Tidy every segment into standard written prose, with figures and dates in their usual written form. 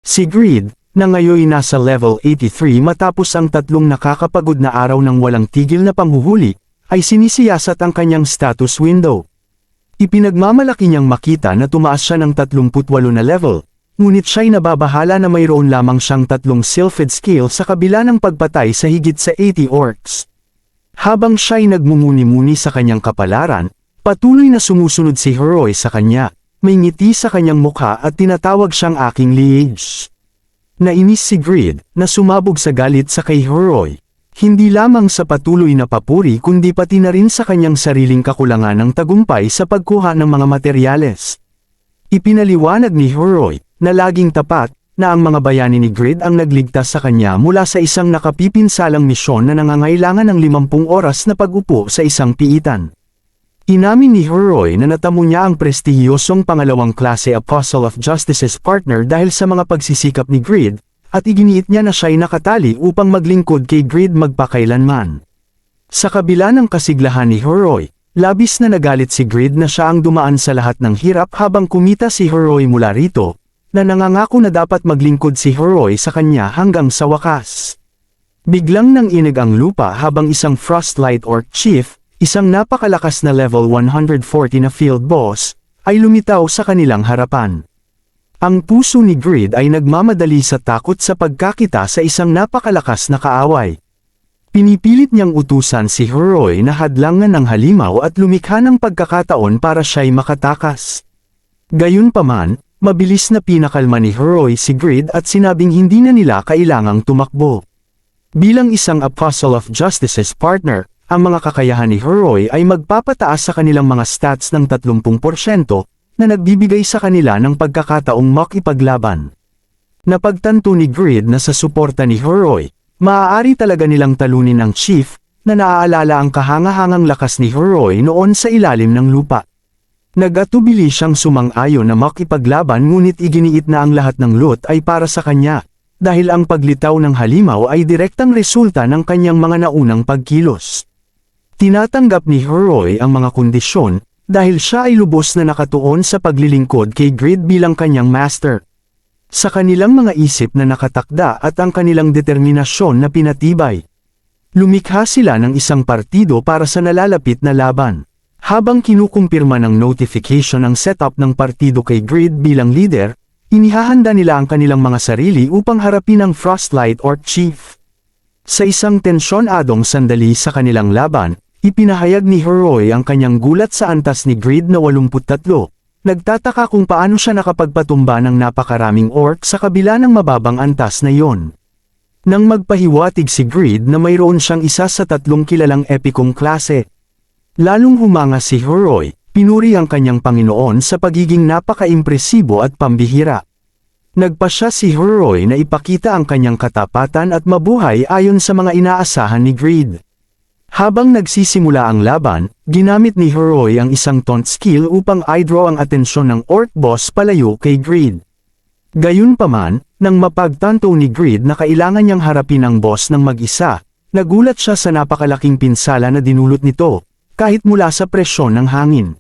Si Greed, na ngayon nasa level 83 matapos ang 3 nakakapagod na araw ng walang tigil na panghuhuli, ay sinisiyasat ang kanyang status window. Ipinagmamalaki niyang makita na tumaas siya ng 38 na level, ngunit siya'y nababahala na mayroon lamang siyang 3 Sylphid skill sa kabila ng pagpatay sa higit sa 80 orcs. Habang siya'y nagmumuni-muni sa kanyang kapalaran, patuloy na sumusunod si Heroy sa kanya, may ngiti sa kanyang mukha at tinatawag siyang aking liege. Nainis si Greed, na sumabog sa galit sa kay Heroy. Hindi lamang sa patuloy na papuri kundi pati na rin sa kanyang sariling kakulangan ng tagumpay sa pagkuha ng mga materyales. Ipinaliwanag ni Heroy, na laging tapat, na ang mga bayani ni Greed ang nagligtas sa kanya mula sa isang nakapipinsalang misyon na nangangailangan ng 50 oras na pag-upo sa isang piitan. Inamin ni Heroy na natamo niya ang prestihiyosong pangalawang klase Apostle of Justice's partner dahil sa mga pagsisikap ni Greed, at iginiit niya na siya'y nakatali upang maglingkod kay Greed magpakailanman. Sa kabila ng kasiglahan ni Heroy, labis na nagalit si Greed na siya ang dumaan sa lahat ng hirap habang kumita si Heroy mula rito, na nangangako na dapat maglingkod si Heroy sa kanya hanggang sa wakas. Biglang nanginig ang lupa habang isang Frostlight Orc Chief, isang napakalakas na level 140 na field boss, ay lumitaw sa kanilang harapan. Ang puso ni Greed ay nagmamadali sa takot sa pagkakita sa isang napakalakas na kaaway. Pinipilit niyang utusan si Heroy na hadlangan ng halimaw at lumikha ng pagkakataon para siya'y makatakas. Gayunpaman, mabilis na pinakalma ni Heroy si Greed at sinabing hindi na nila kailangang tumakbo. Bilang isang Apostle of Justice's partner, ang mga kakayahan ni Heroy ay magpapataas sa kanilang mga stats ng 30% na nagbibigay sa kanila ng pagkakataong makipaglaban. Napagtanto ni Greed na sa suporta ni Heroy, maaari talaga nilang talunin ang Chief, na naaalala ang kahangahangang lakas ni Heroy noon sa ilalim ng lupa. Nag-atubili siyang sumang-ayon na makipaglaban ngunit iginiit na ang lahat ng loot ay para sa kanya, dahil ang paglitaw ng halimaw ay direktang resulta ng kanyang mga naunang pagkilos. Tinatanggap ni Heroy ang mga kondisyon, dahil siya ay lubos na nakatuon sa paglilingkod kay Greed bilang kanyang master. Sa kanilang mga isip na nakatakda at ang kanilang determinasyon na pinatibay. Lumikha sila ng isang partido para sa nalalapit na laban. Habang kinukumpirma ng notification ang setup ng partido kay Greed bilang leader, inihahanda nila ang kanilang mga sarili upang harapin ang Frostlight Orc Chief. Sa isang tensyonadong sandali sa kanilang laban, ipinahayag ni Heroy ang kanyang gulat sa antas ni Greed na 83, nagtataka kung paano siya nakapagpatumba ng napakaraming orc sa kabila ng mababang antas na iyon. Nang magpahiwatig si Greed na mayroon siyang isa sa 3 kilalang epikong klase. Lalong humanga si Heroy, pinuri ang kanyang Panginoon sa pagiging napaka-impresibo at pambihira. Nagpasya si Heroy na ipakita ang kanyang katapatan at mabuhay ayon sa mga inaasahan ni Greed. Habang nagsisimula ang laban, ginamit ni Heroy ang isang taunt skill upang i-draw ang atensyon ng orc boss palayo kay Greed. Gayunpaman, nang mapagtanto ni Greed na kailangan niyang harapin ang boss ng mag-isa, nagulat siya sa napakalaking pinsala na dinulot nito, kahit mula sa presyon ng hangin.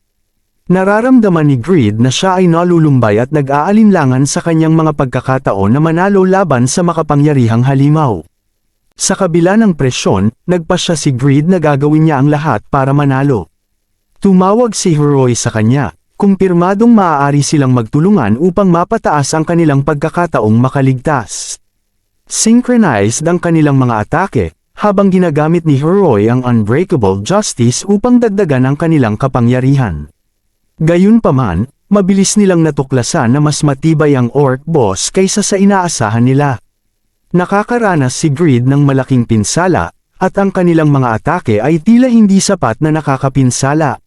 Nararamdaman ni Greed na siya ay nalulumbay at nag-aalinlangan sa kanyang mga pagkakataon na manalo laban sa makapangyarihang halimaw. Sa kabila ng presyon, nagpasya si Greed na gagawin niya ang lahat para manalo. Tumawag si Heroy sa kanya, kumpirmadong maaari silang magtulungan upang mapataas ang kanilang pagkakataong makaligtas. Synchronized ang kanilang mga atake, habang ginagamit ni Heroy ang Unbreakable Justice upang dagdagan ang kanilang kapangyarihan. Gayunpaman, mabilis nilang natuklasan na mas matibay ang orc boss kaysa sa inaasahan nila. Nakakaranas si Greed ng malaking pinsala, at ang kanilang mga atake ay tila hindi sapat na nakakapinsala.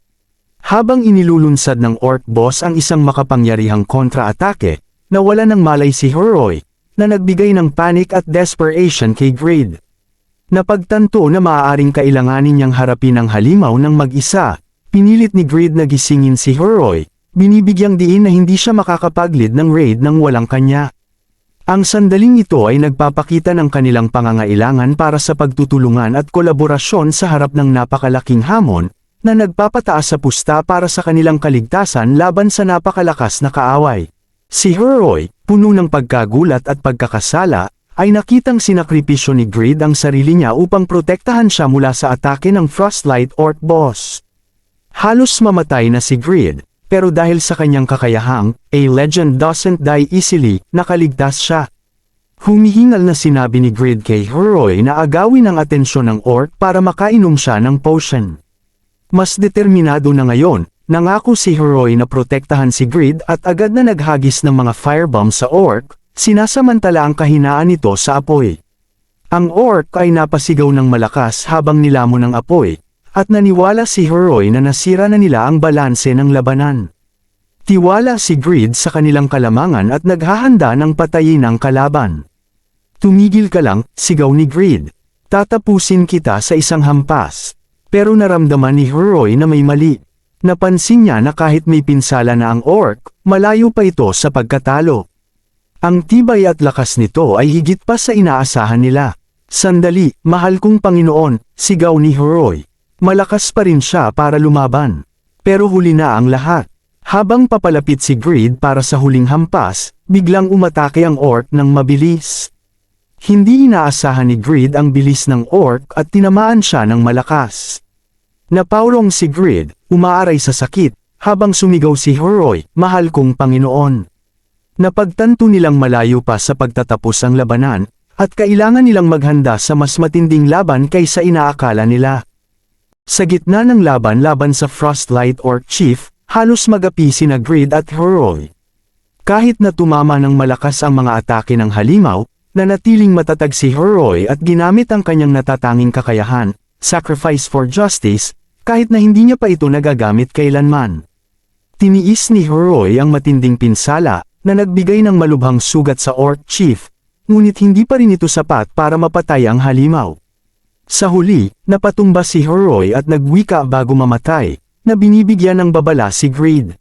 Habang inilulunsad ng orc boss ang isang makapangyarihang kontra-atake, nawala ng malay si Heroy, na nagbigay ng panic at desperation kay Greed. Napagtanto na maaaring kailanganin niyang harapin ang halimaw ng mag-isa, pinilit ni Greed na gisingin si Heroy, binibigyang diin na hindi siya makakapaglid ng raid ng walang kanya. Ang sandaling ito ay nagpapakita ng kanilang pangangailangan para sa pagtutulungan at kolaborasyon sa harap ng napakalaking hamon, na nagpapataas sa pusta para sa kanilang kaligtasan laban sa napakalakas na kaaway. Si Heroy, puno ng pagkagulat at pagkakasala, ay nakitang sinakripisyo ni Greed ang sarili niya upang protektahan siya mula sa atake ng Frostlight Orc boss. Halos mamatay na si Greed, pero dahil sa kanyang kakayahang, "A legend doesn't die easily," nakaligtas siya. Humihingal na sinabi ni Greed kay Heroy na agawin ang atensyon ng orc para makainom siya ng potion. Mas determinado na ngayon, nangako si Heroy na protektahan si Greed at agad na naghagis ng mga firebomb sa orc, sinasamantala ang kahinaan nito sa apoy. Ang orc ay napasigaw ng malakas habang nilamon ng apoy, at naniwala si Heroy na nasira na nila ang balanse ng labanan. Tiwala si Greed sa kanilang kalamangan at naghahanda ng patayin ang kalaban. "Tumigil ka lang," sigaw ni Greed. "Tatapusin kita sa isang hampas." Pero naramdaman ni Heroy na may mali. Napansin niya na kahit may pinsala na ang orc, malayo pa ito sa pagkatalo. Ang tibay at lakas nito ay higit pa sa inaasahan nila. "Sandali, mahal kong Panginoon," sigaw ni Heroy. Malakas pa rin siya para lumaban. Pero huli na ang lahat. Habang papalapit si Greed para sa huling hampas, biglang umatake ang orc ng mabilis. Hindi inaasahan ni Greed ang bilis ng orc at tinamaan siya ng malakas. Napaurong si Greed, umaaray sa sakit, habang sumigaw si Heroy, "Mahal kong Panginoon." Napagtanto nilang malayo pa sa pagtatapos ang labanan, at kailangan nilang maghanda sa mas matinding laban kaysa inaakala nila. Sa gitna ng laban sa Frostlight Orc Chief, halos magapi sina Greed at Heroy. Kahit na tumama ng malakas ang mga atake ng halimaw, nanatiling matatag si Heroy at ginamit ang kanyang natatanging kakayahan, sacrifice for justice, kahit na hindi niya pa ito nagagamit kailanman. Tiniis ni Heroy ang matinding pinsala, na nagbigay ng malubhang sugat sa Orc Chief, ngunit hindi pa rin ito sapat para mapatay ang halimaw. Sa huli, napatumba si Heroy at nagwika bago mamatay, na binibigyan ng babala si Greed.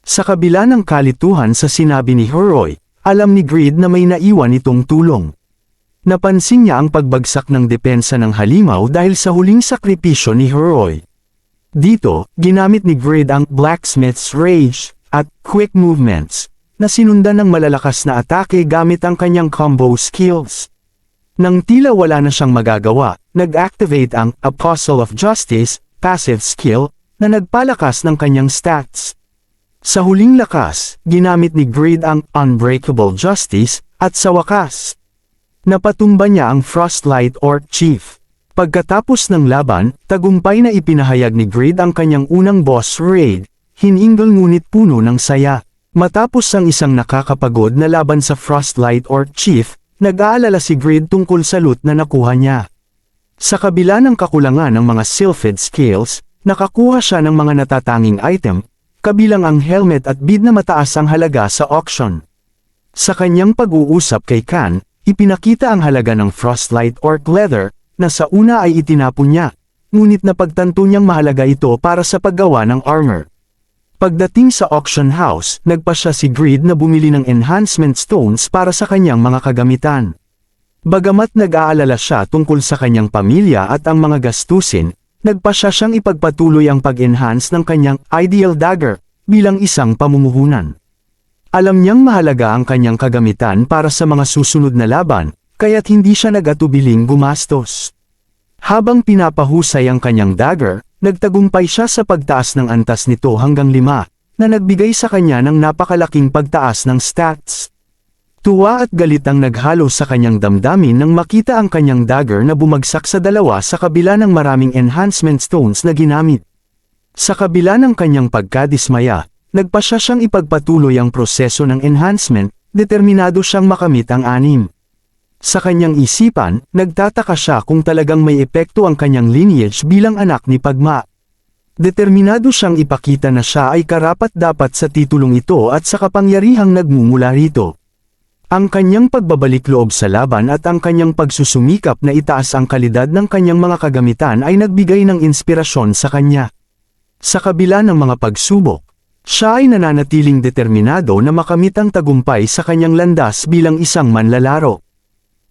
Sa kabila ng kalituhan sa sinabi ni Heroy, alam ni Greed na may naiwan itong tulong. Napansin niya ang pagbagsak ng depensa ng halimaw dahil sa huling sakripisyo ni Heroy. Dito, ginamit ni Greed ang Blacksmith's Rage at Quick Movements, na sinundan ng malalakas na atake gamit ang kanyang combo skills. Nang tila wala na siyang magagawa, nag-activate ang Apostle of Justice, passive skill, na nagpalakas ng kanyang stats. Sa huling lakas, ginamit ni Greed ang Unbreakable Justice, at sa wakas, napatumba niya ang Frostlight Orc Chief. Pagkatapos ng laban, tagumpay na ipinahayag ni Greed ang kanyang unang boss raid, hininggal ngunit puno ng saya. Matapos ang isang nakakapagod na laban sa Frostlight Orc Chief, nag-aalala si Greed tungkol sa loot na nakuha niya. Sa kabila ng kakulangan ng mga Sylphid skills, nakakuha siya ng mga natatanging item, kabilang ang helmet at bead na mataas ang halaga sa auction. Sa kanyang pag-uusap kay Khan, ipinakita ang halaga ng Frostlight Orc leather, na sa una ay itinapon niya, ngunit napagtanto niyang mahalaga ito para sa paggawa ng armor. Pagdating sa auction house, nagpa siya si Greed na bumili ng enhancement stones para sa kanyang mga kagamitan. Bagamat nag-aalala siya tungkol sa kanyang pamilya at ang mga gastusin, nagpa siya siyang ipagpatuloy ang pag-enhance ng kanyang Ideal Dagger bilang isang pamumuhunan. Alam niyang mahalaga ang kanyang kagamitan para sa mga susunod na laban, kaya't hindi siya nag-atubiling gumastos. Habang pinapahusay ang kanyang dagger, nagtagumpay siya sa pagtaas ng antas nito hanggang 5, na nagbigay sa kanya ng napakalaking pagtaas ng stats. Tuwa at galit ang naghalo sa kanyang damdamin nang makita ang kanyang dagger na bumagsak sa 2 sa kabila ng maraming enhancement stones na ginamit. Sa kabila ng kanyang pagkadismaya, nagpa siya siyang ipagpatuloy ang proseso ng enhancement, determinado siyang makamit ang 6. Sa kanyang isipan, nagtataka siya kung talagang may epekto ang kanyang lineage bilang anak ni Padma. Determinado siyang ipakita na siya ay karapat-dapat sa titulong ito at sa kapangyarihang nagmumula rito. Ang kanyang pagbabalik loob sa laban at ang kanyang pagsusumikap na itaas ang kalidad ng kanyang mga kagamitan ay nagbigay ng inspirasyon sa kanya. Sa kabila ng mga pagsubok, siya ay nananatiling determinado na makamit ang tagumpay sa kanyang landas bilang isang manlalaro.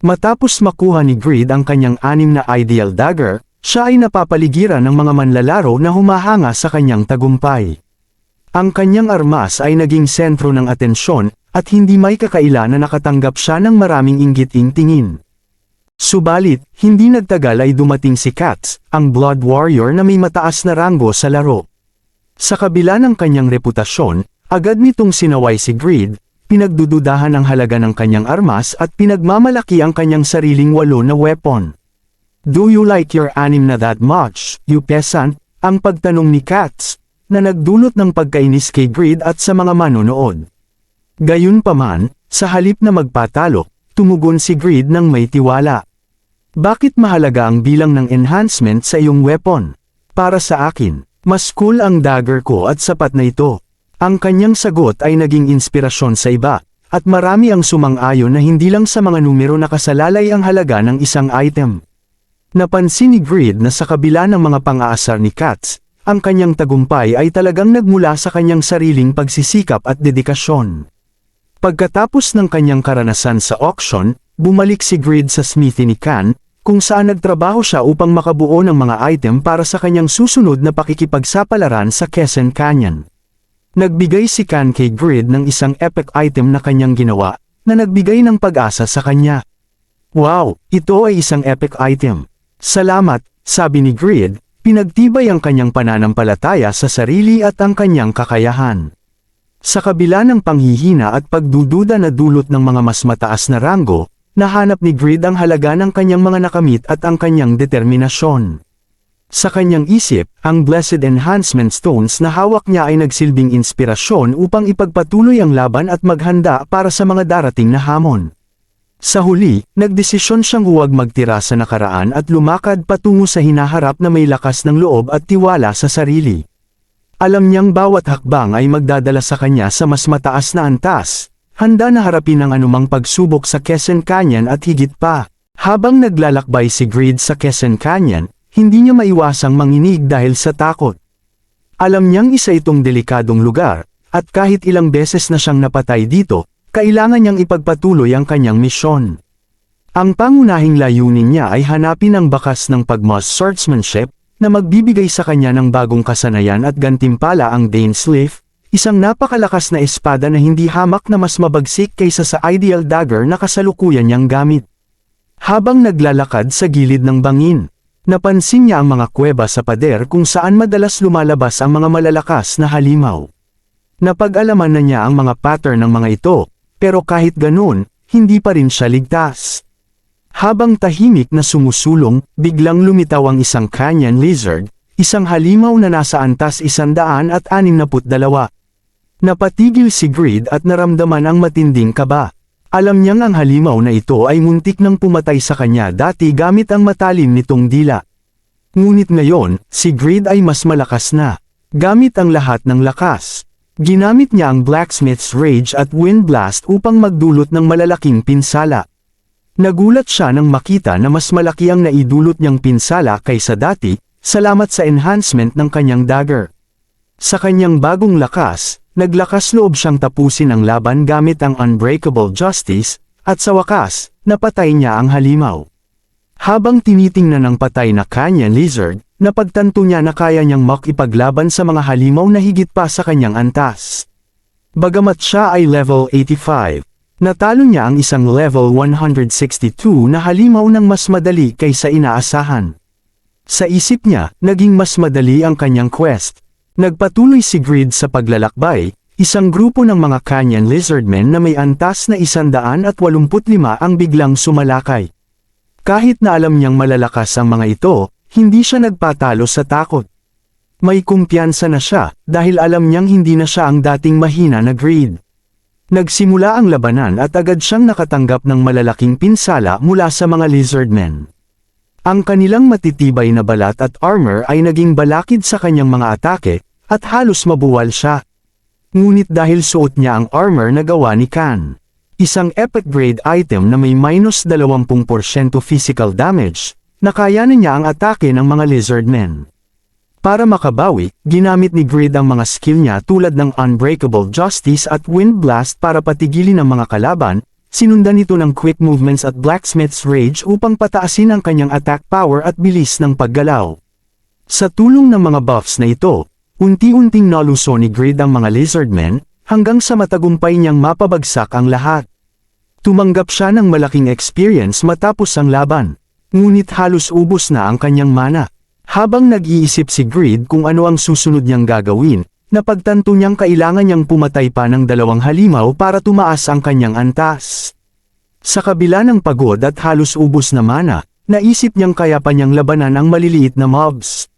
Matapos makuha ni Greed ang kanyang 6 na Ideal Dagger, siya ay napapaligiran ng mga manlalaro na humahanga sa kanyang tagumpay. Ang kanyang armas ay naging sentro ng atensyon, at hindi may kakaila na nakatanggap siya ng maraming inggiting tingin. Subalit, hindi nagtagal ay dumating si Cats, ang Blood Warrior na may mataas na ranggo sa laro. Sa kabila ng kanyang reputasyon, agad nitong sinaway si Greed, pinagdududahan ang halaga ng kanyang armas at pinagmamalaki ang kanyang sariling 8 na weapon. "Do you like your anim na that much, you peasant?" Ang pagtanong ni Cats, na nagdulot ng pagkainis kay Greed at sa mga manonood. Gayunpaman, sa halip na magpatalo, tumugon si Greed ng may tiwala. "Bakit mahalaga ang bilang ng enhancement sa iyong weapon? Para sa akin, mas cool ang dagger ko at sapat na ito." Ang kanyang sagot ay naging inspirasyon sa iba, at marami ang sumang-ayon na hindi lang sa mga numero nakasalalay ang halaga ng isang item. Napansin ni Greed na sa kabila ng mga pang-aasar ni Cats, ang kanyang tagumpay ay talagang nagmula sa kanyang sariling pagsisikap at dedikasyon. Pagkatapos ng kanyang karanasan sa auction, bumalik si Greed sa smithy ni Kan, kung saan nagtrabaho siya upang makabuo ng mga item para sa kanyang susunod na pakikipagsapalaran sa Quezon Canyon. Nagbigay si Kan kay Greed ng isang epic item na kanyang ginawa, na nagbigay ng pag-asa sa kanya. "Wow, ito ay isang epic item. Salamat," sabi ni Greed, pinagtibay ang kanyang pananampalataya sa sarili at ang kanyang kakayahan. Sa kabila ng panghihina at pagdududa na dulot ng mga mas mataas na ranggo, nahanap ni Greed ang halaga ng kanyang mga nakamit at ang kanyang determinasyon. Sa kanyang isip, ang Blessed Enhancement Stones na hawak niya ay nagsilbing inspirasyon upang ipagpatuloy ang laban at maghanda para sa mga darating na hamon. Sa huli, nagdesisyon siyang huwag magtira sa nakaraan at lumakad patungo sa hinaharap na may lakas ng loob at tiwala sa sarili. Alam niyang bawat hakbang ay magdadala sa kanya sa mas mataas na antas, handa na harapin ang anumang pagsubok sa Quezon Canyon at higit pa. Habang naglalakbay si Greed sa Quezon Canyon, hindi niya maiwasang manginig dahil sa takot. Alam niyang isa itong delikadong lugar, at kahit ilang beses na siyang napatay dito, kailangan niyang ipagpatuloy ang kanyang misyon. Ang pangunahing layunin niya ay hanapin ang bakas ng pagmas swordsmanship, na magbibigay sa kanya ng bagong kasanayan at gantimpala ang Dainsleif, isang napakalakas na espada na hindi hamak na mas mabagsik kaysa sa ideal dagger na kasalukuyan niyang gamit. Habang naglalakad sa gilid ng bangin, napansin niya ang mga kuweba sa pader kung saan madalas lumalabas ang mga malalakas na halimaw. Napag-alaman na niya ang mga pattern ng mga ito, pero kahit ganun, hindi pa rin siya ligtas. Habang tahimik na sumusulong, biglang lumitaw ang isang canyon lizard, isang halimaw na nasa antas 162. Napatigil si Greed at naramdaman ang matinding kaba. Alam niyang ang halimaw na ito ay muntik nang pumatay sa kanya dati gamit ang matalim nitong dila. Ngunit ngayon, si Greed ay mas malakas na. Gamit ang lahat ng lakas. Ginamit niya ang Blacksmith's Rage at Wind Blast upang magdulot ng malalaking pinsala. Nagulat siya nang makita na mas malaki ang naidulot niyang pinsala kaysa dati, salamat sa enhancement ng kanyang dagger. Sa kanyang bagong lakas, naglakas loob siyang tapusin ang laban gamit ang Unbreakable Justice, at sa wakas, napatay niya ang halimaw. Habang tinitingnan ng patay na Canyon Lizard, napagtanto niya na kaya niyang makipaglaban sa mga halimaw na higit pa sa kanyang antas. Bagamat siya ay level 85, natalo niya ang isang level 162 na halimaw ng mas madali kaysa inaasahan. Sa isip niya, naging mas madali ang kanyang quest. Nagpatuloy si Greed sa paglalakbay, isang grupo ng mga Canyon Lizardmen na may antas na 185 ang biglang sumalakay. Kahit na alam niyang malalakas ang mga ito, hindi siya nagpatalo sa takot. May kumpiyansa na siya, dahil alam niyang hindi na siya ang dating mahina na Greed. Nagsimula ang labanan at agad siyang nakatanggap ng malalaking pinsala mula sa mga Lizardmen. Ang kanilang matitibay na balat at armor ay naging balakid sa kanyang mga atake, at halos mabuwal siya. Ngunit dahil suot niya ang armor na gawa ni Kan, isang epic grade item na may minus 20% physical damage, nakayanan niya ang atake ng mga Lizardmen. Para makabawi, ginamit ni Greed ang mga skill niya tulad ng Unbreakable Justice at Wind Blast para patigilin ang mga kalaban, sinundan ito ng Quick Movements at Blacksmith's Rage upang pataasin ang kanyang attack power at bilis ng paggalaw. Sa tulong ng mga buffs na ito, unti-unting naluso ni Greed ang mga Lizardmen, hanggang sa matagumpay niyang mapabagsak ang lahat. Tumanggap siya ng malaking experience matapos ang laban. Ngunit halos ubos na ang kanyang mana. Habang nag-iisip si Greed kung ano ang susunod niyang gagawin, napagtanto niyang kailangan niyang pumatay pa ng 2 halimaw para tumaas ang kanyang antas. Sa kabila ng pagod at halos ubos na mana, naisip niyang kaya pa niyang labanan ang maliliit na mobs.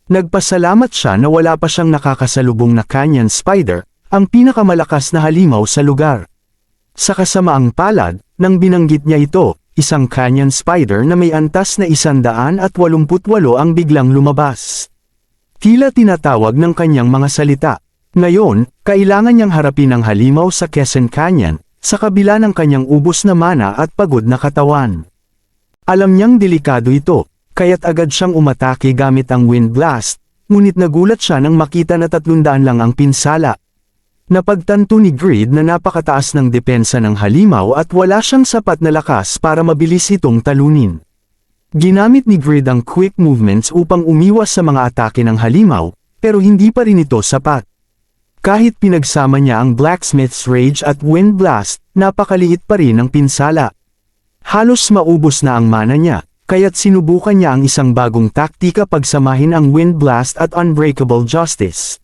Nagpasalamat siya na wala pa siyang nakakasalubong na Canyon Spider, ang pinakamalakas na halimaw sa lugar. Sa kasamaang palad, nang binanggit niya ito, isang Canyon Spider na may antas na 188 ang biglang lumabas. Tila tinatawag ng kanyang mga salita. Ngayon, kailangan niyang harapin ang halimaw sa Quezon Canyon, sa kabila ng kanyang ubos na mana at pagod na katawan. Alam niyang delikado ito, kaya't agad siyang umatake gamit ang Wind Blast, ngunit nagulat siya nang makita na 300 lang ang pinsala. Napagtanto ni Greed na napakataas ng depensa ng halimaw at wala siyang sapat na lakas para mabilis itong talunin. Ginamit ni Greed ang quick movements upang umiwas sa mga atake ng halimaw, pero hindi pa rin ito sapat. Kahit pinagsama niya ang Blacksmith's Rage at Wind Blast, napakaliit pa rin ang pinsala. Halos maubos na ang mana niya, kaya't sinubukan niya ang isang bagong taktika pagsamahin ang Wind Blast at Unbreakable Justice.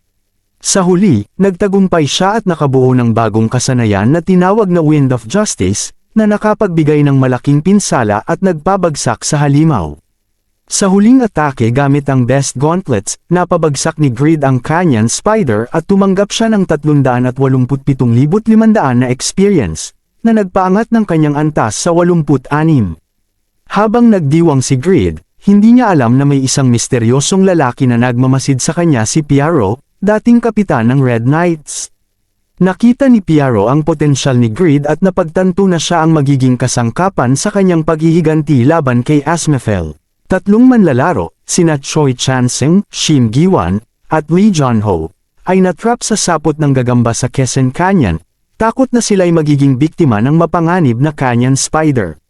Sa huli, nagtagumpay siya at nakabuo ng bagong kasanayan na tinawag na Wind of Justice, na nakapagbigay ng malaking pinsala at nagpabagsak sa halimaw. Sa huling atake gamit ang Best Gauntlets, napabagsak ni Greed ang Canyon Spider at tumanggap siya ng 387,500 na experience, na nagpaangat ng kanyang antas sa 86. Habang nagdiwang si Greed, hindi niya alam na may isang misteryosong lalaki na nagmamasid sa kanya si Piaro, dating kapitan ng Red Knights. Nakita ni Piaro ang potensyal ni Greed at napagtanto na siya ang magiging kasangkapan sa kanyang paghihiganti laban kay Asmefel. 3 manlalaro, sina Choi Chanseng, Shim Giwan, at Lee Junho, ay natrap sa sapot ng gagamba sa Quezon Canyon, takot na sila'y magiging biktima ng mapanganib na Canyon Spider.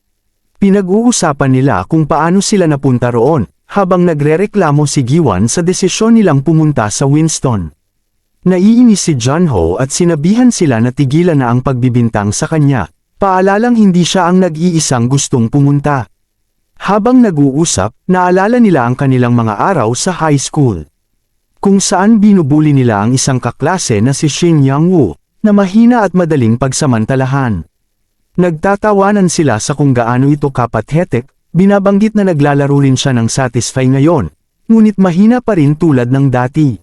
Pinag-uusapan nila kung paano sila napunta roon, habang nagrereklamo si Giwan sa desisyon nilang pumunta sa Winston. Naiinis si Junho at sinabihan sila na tigilan na ang pagbibintang sa kanya, paalalang hindi siya ang nag-iisang gustong pumunta. Habang nag-uusap, naalala nila ang kanilang mga araw sa high school, kung saan binubuli nila ang isang kaklase na si Shin Yang-woo, na mahina at madaling pagsamantalahan. Nagtatawanan sila sa kung gaano ito kapathetic. Binabanggit na naglalaro rin siya ng Satisfy ngayon, ngunit mahina pa rin tulad ng dati.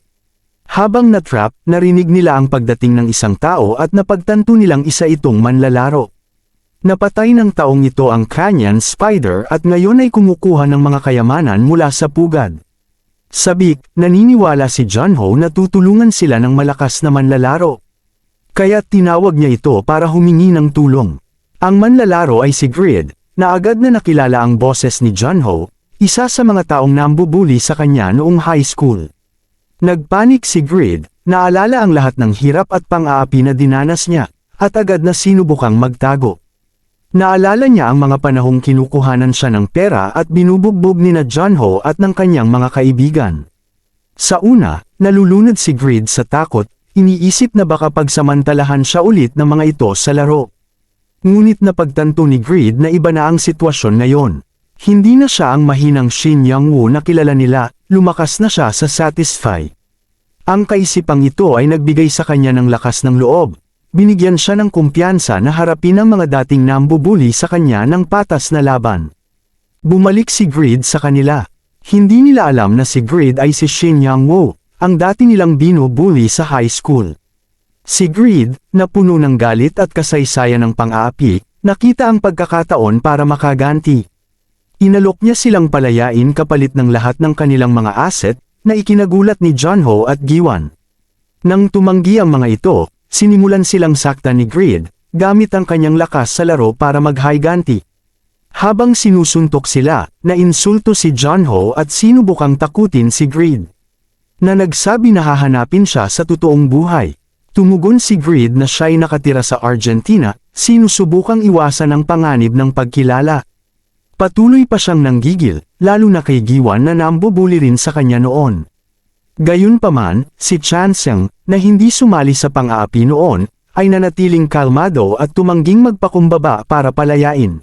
Habang natrap, narinig nila ang pagdating ng isang tao at napagtanto nilang isa itong manlalaro. Napatay ng taong ito ang Canyon Spider at ngayon ay kumukuha ng mga kayamanan mula sa pugad. Sabik, naniniwala si Junho na tutulungan sila ng malakas na manlalaro. Kaya tinawag niya ito para humingi ng tulong. Ang manlalaro ay si Greed, na agad na nakilala ang boses ni Junho, isa sa mga taong nambubuli sa kanya noong high school. Nagpanik si Greed, naalala ang lahat ng hirap at pang-aapi na dinanas niya, at agad na sinubukang magtago. Naalala niya ang mga panahong kinukuhanan siya ng pera at binubugbog ni na Junho at ng kanyang mga kaibigan. Sa una, nalulunod si Greed sa takot, iniisip na baka pagsamantalahan siya ulit ng mga ito sa laro. Ngunit napagtanto ni Greed na iba na ang sitwasyon ngayon. Hindi na siya ang mahinang Shin Yang-woo na kilala nila, lumakas na siya sa Satisfy. Ang kaisipang ito ay nagbigay sa kanya ng lakas ng loob. Binigyan siya ng kumpiyansa na harapin ang mga dating nambubuli sa kanya ng patas na laban. Bumalik si Greed sa kanila. Hindi nila alam na si Greed ay si Shin Yang-woo, ang dati nilang binubuli sa high school. Si Greed, na puno ng galit at kasaysayan ng pang-aapi, nakita ang pagkakataon para makaganti. Inalok niya silang palayain kapalit ng lahat ng kanilang mga asset, na ikinagulat ni Junho at Giwan. Nang tumanggi ang mga ito, sinimulan silang sakta ni Greed, gamit ang kanyang lakas sa laro para mag-high-ganti. Habang sinusuntok sila, nainsulto si Junho at sinubukang takutin si Greed, na nagsabi na hahanapin siya sa totoong buhay. Tumugon si Greed na siya'y nakatira sa Argentina, sinusubukang iwasan ang panganib ng pagkilala. Patuloy pa siyang nanggigil, lalo na kay Giwan na nambubuli rin sa kanya noon. Gayunpaman, si Chansung, na hindi sumali sa pang-aapi noon, ay nanatiling kalmado at tumangging magpakumbaba para palayain.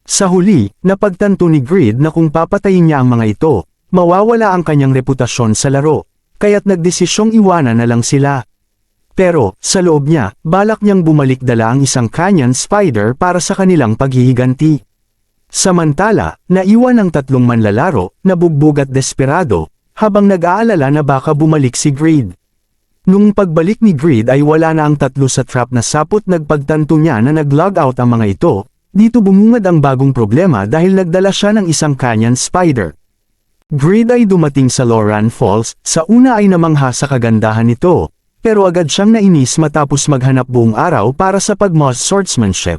Sa huli, napagtanto ni Grid na kung papatayin niya ang mga ito, mawawala ang kanyang reputasyon sa laro, kaya't nagdesisyong iwanan na lang sila. Pero, sa loob niya, balak niyang bumalik dala ang isang Canyon Spider para sa kanilang paghihiganti. Samantala, naiwan ang tatlong manlalaro, na bugbog at desperado, habang nag-aalala na baka bumalik si Grid. Nung pagbalik ni Grid ay wala na ang tatlo sa trap na sapot, nagpagtanto niya na nag-log out ang mga ito. Dito bumungad ang bagong problema dahil nagdala siya ng isang Canyon Spider. Grid ay dumating sa Loran Falls, sa una ay namangha sa kagandahan nito, pero agad siyang nainis matapos maghanap buong araw para sa pag-moss swordsmanship.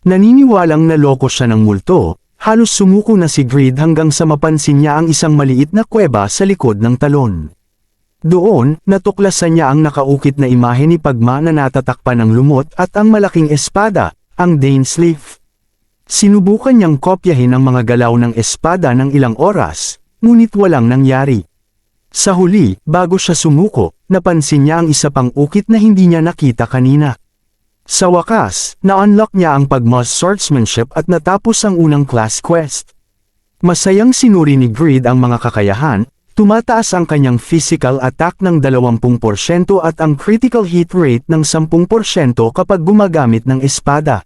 Naniniwalang naloko siya ng multo, halos sumuko na si Grid hanggang sa mapansin niya ang isang maliit na kuweba sa likod ng talon. Doon, natuklasan niya ang nakaukit na imahe ni Pagma na natatakpan ng lumot at ang malaking espada, ang Dane's Leaf. Sinubukan niyang kopyahin ang mga galaw ng espada ng ilang oras, ngunit walang nangyari. Sa huli, bago siya sumuko, napansin niya ang isa pang ukit na hindi niya nakita kanina. Sa wakas, na-unlock niya ang pag-moss swordsmanship at natapos ang unang class quest. Masayang sinuri ni Grid ang mga kakayahan, tumataas ang kanyang physical attack ng 20% at ang critical hit rate ng 10% kapag gumagamit ng espada.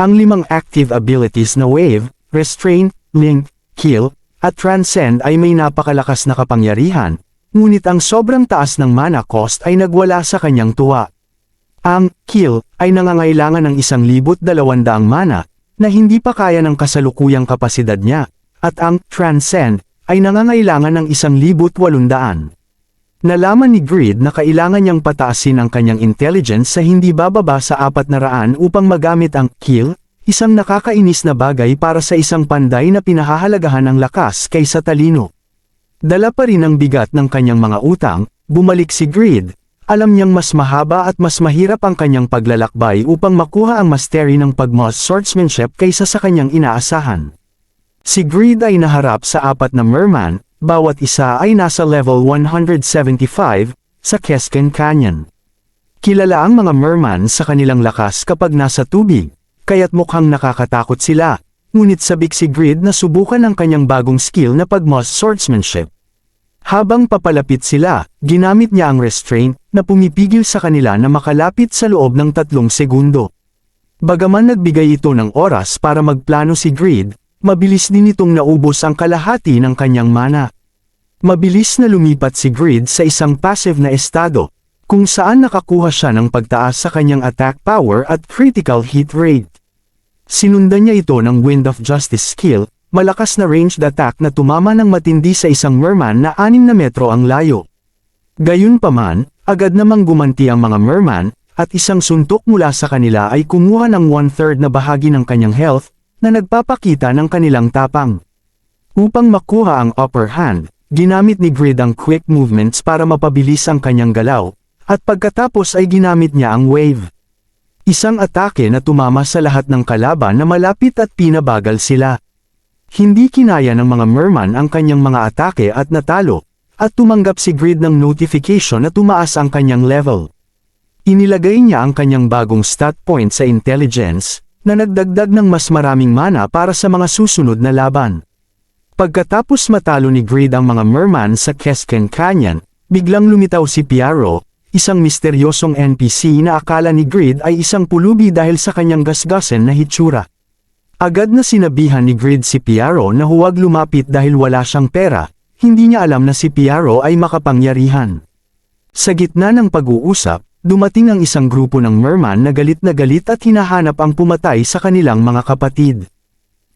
Ang 5 active abilities na Wave, Restrain, Link, Kill, at Transcend ay may napakalakas na kapangyarihan, ngunit ang sobrang taas ng mana cost ay nagwala sa kanyang tuwa. Ang Kill ay nangangailangan ng 1,200 mana, na hindi pa kaya ng kasalukuyang kapasidad niya, at ang Transcend ay nangangailangan ng 1,800. Nalaman ni Grid na kailangan niyang pataasin ang kanyang intelligence sa hindi bababa sa 400 upang magamit ang Kill, isang nakakainis na bagay para sa isang panday na pinahahalagahan ng lakas kaysa talino. Dala pa rin ang bigat ng kanyang mga utang, bumalik si Grid. Alam niyang mas mahaba at mas mahirap ang kanyang paglalakbay upang makuha ang mastery ng pag-moss swordsmanship kaysa sa kanyang inaasahan. Si Grid ay naharap sa 4 na merman, bawat isa ay nasa level 175, sa Kesken Canyon. Kilala ang mga merman sa kanilang lakas kapag nasa tubig, kaya't mukhang nakakatakot sila, ngunit sabik si Grid na subukan ang kanyang bagong skill na pag-moss swordsmanship. Habang papalapit sila, ginamit niya ang restraint, na pumipigil sa kanila na makalapit sa loob ng 3 segundo. Bagaman nagbigay ito ng oras para magplano si Grid, mabilis din itong naubos ang kalahati ng kanyang mana. Mabilis na lumipat si Grid sa isang passive na estado, kung saan nakakuha siya ng pagtaas sa kanyang attack power at critical hit rate. Sinundan niya ito ng Wind of Justice skill, malakas na ranged attack na tumama ng matindi sa isang merman na 6 na metro ang layo. Gayunpaman, agad namang gumanti ang mga merman, at isang suntok mula sa kanila ay kumuha ng 1/3 na bahagi ng kanyang health, na nagpapakita ng kanilang tapang. Upang makuha ang upper hand, ginamit ni Grid ang quick movements para mapabilis ang kanyang galaw, at pagkatapos ay ginamit niya ang wave. Isang atake na tumama sa lahat ng kalaban na malapit at pinabagal sila. Hindi kinaya ng mga merman ang kanyang mga atake at natalo, at tumanggap si Grid ng notification na tumaas ang kanyang level. Inilagay niya ang kanyang bagong stat point sa intelligence, na nagdagdag ng mas maraming mana para sa mga susunod na laban. Pagkatapos matalo ni Grid ang mga merman sa Kesken Canyon, biglang lumitaw si Piaro, isang misteryosong NPC na akala ni Grid ay isang pulubi dahil sa kanyang gasgasen na hitsura. Agad na sinabihan ni Grid si Piaro na huwag lumapit dahil wala siyang pera, hindi niya alam na si Piaro ay makapangyarihan. Sa gitna ng pag-uusap, dumating ang isang grupo ng merman na galit at hinahanap ang pumatay sa kanilang mga kapatid.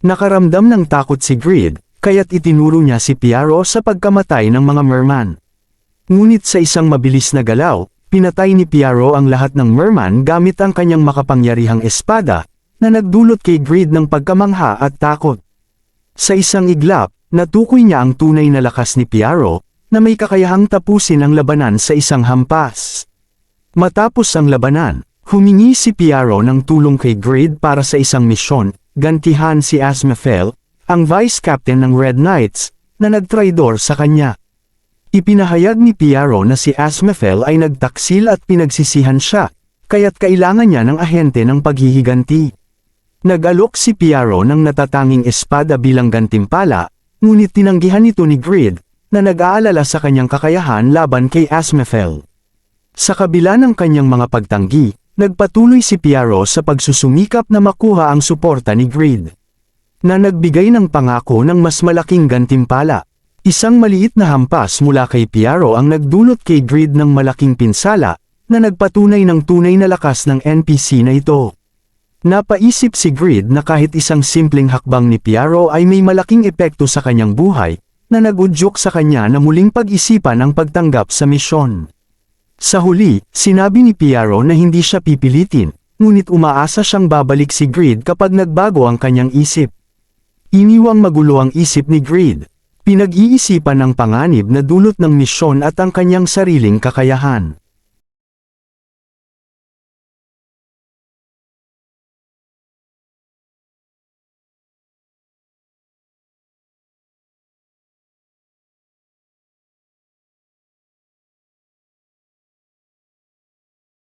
Nakaramdam ng takot si Grid, kaya't itinuro niya si Piaro sa pagkamatay ng mga merman. Ngunit sa isang mabilis na galaw, pinatay ni Piaro ang lahat ng merman gamit ang kanyang makapangyarihang espada, na nagdulot kay Grid ng pagkamangha at takot. Sa isang iglap, natukoy niya ang tunay na lakas ni Piaro, na may kakayahang tapusin ang labanan sa isang hampas. Matapos ang labanan, humingi si Piaro ng tulong kay Grid para sa isang misyon, gantihan si Asmafel, ang vice captain ng Red Knights, na nagtraidor sa kanya. Ipinahayag ni Piaro na si Asmafel ay nagtaksil at pinagsisihan siya, kaya't kailangan niya ng ahente ng paghihiganti. Nag-alok si Piaro ng natatanging espada bilang gantimpala, ngunit tinanggihan ito ni Grid, na nag-aalala sa kanyang kakayahan laban kay Asmafel. Sa kabila ng kanyang mga pagtanggi, nagpatuloy si Piaro sa pagsusumikap na makuha ang suporta ni Grid, na nagbigay ng pangako ng mas malaking gantimpala. Isang maliit na hampas mula kay Piaro ang nagdulot kay Grid ng malaking pinsala, na nagpatunay ng tunay na lakas ng NPC na ito. Napaisip si Grid na kahit isang simpleng hakbang ni Piaro ay may malaking epekto sa kanyang buhay, na nag-udyok sa kanya na muling pag-isipan ang pagtanggap sa misyon. Sa huli, sinabi ni Piaro na hindi siya pipilitin, ngunit umaasa siyang babalik si Grid kapag nagbago ang kanyang isip. Iniwang magulo ang isip ni Grid. Pinag-iisipan ng panganib na dulot ng misyon at ang kanyang sariling kakayahan.